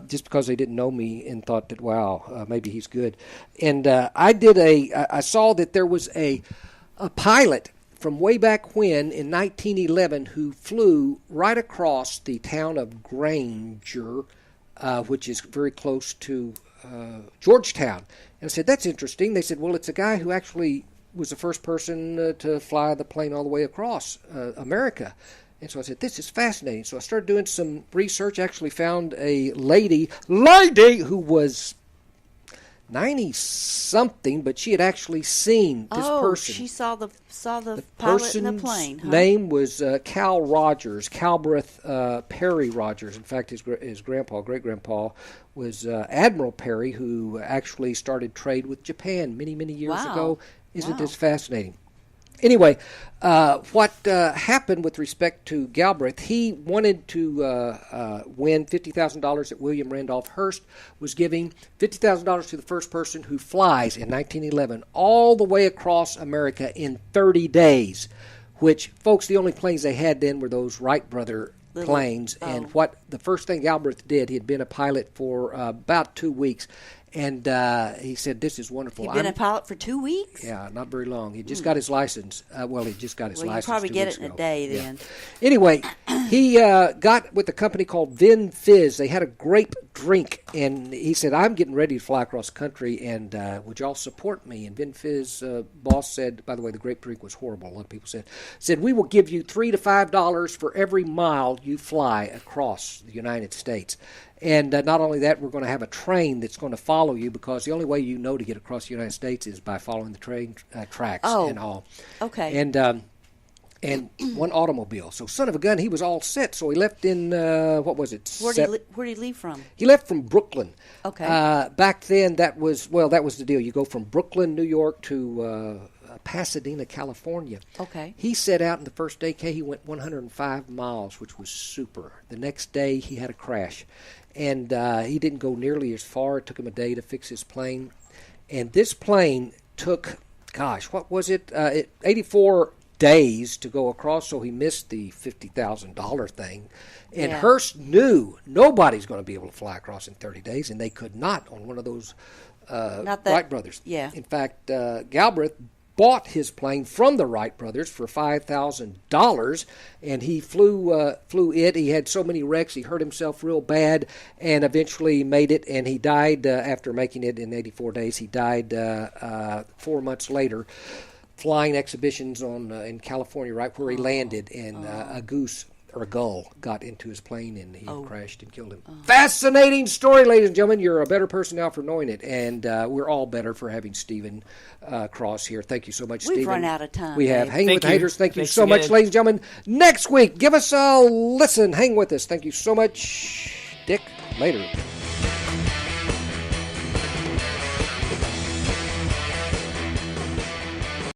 just because they didn't know me and thought that, wow, maybe he's good. And I saw that there was a pilot from way back when in 1911 who flew right across the town of Granger, which is very close to Georgetown. And I said, that's interesting. They said, well, it's a guy who actually was the first person to fly the plane all the way across America. And so I said, this is fascinating. So I started doing some research, actually found a lady who was 90-something, but she had actually seen this person. She saw the pilot in the plane. Huh? Name was Cal Rogers, Calbreth Perry Rogers. In fact, his great-grandpa, was Admiral Perry, who actually started trade with Japan many, many years ago. Isn't this fascinating? Anyway, what happened with respect to Galbraith, he wanted to win $50,000 that William Randolph Hearst was giving $50,000 to the first person who flies in 1911 all the way across America in 30 days, which, folks, the only planes they had then were those Wright brother planes. And what the first thing Galbraith did, he had been a pilot for about 2 weeks. And he said, this is wonderful. He'd been a pilot for 2 weeks? Yeah, not very long. He just got his license. He just got his license. You probably get it in a day then. Anyway, he got with a company called Vin Fizz. They had a grape drink. And he said, I'm getting ready to fly across the country, and would y'all support me? And Vin Fizz boss said, by the way, the grape drink was horrible. A lot of people said, we will give you $3 to $5 for every mile you fly across the United States. And not only that, we're going to have a train that's going to follow you, because the only way you know to get across the United States is by following the train tracks and all. Okay. And one automobile. So son of a gun, he was all set. So he left in, what was it? Where did he leave from? He left from Brooklyn. Okay. Back then, that was the deal. You go from Brooklyn, New York to Pasadena, California. Okay. He set out, and the first day, he went 105 miles, which was super. The next day, he had a crash. And he didn't go nearly as far. It took him a day to fix his plane. And this plane took, what was it? 84 days to go across, so he missed the $50,000 thing. And Hearst knew nobody's going to be able to fly across in 30 days, and they could not on one of those Wright brothers. Yeah. In fact, Galbraith bought his plane from the Wright brothers for $5,000, and he flew it. He had so many wrecks, he hurt himself real bad, and eventually made it, and he died after making it in 84 days. He died 4 months later, flying exhibitions in California, right where he landed, and a goose or a gull got into his plane, and he crashed and killed him. Fascinating story, ladies and gentlemen. You're a better person now for knowing it, and we're all better for having Stephen Cross here. Thank you so much, Stephen. We've run out of time. We have. Hang with Hayters. Thank you Thanks so again. much, ladies and gentlemen. Next week, give us a listen. Hang with us. Thank you so much, Dick. Later.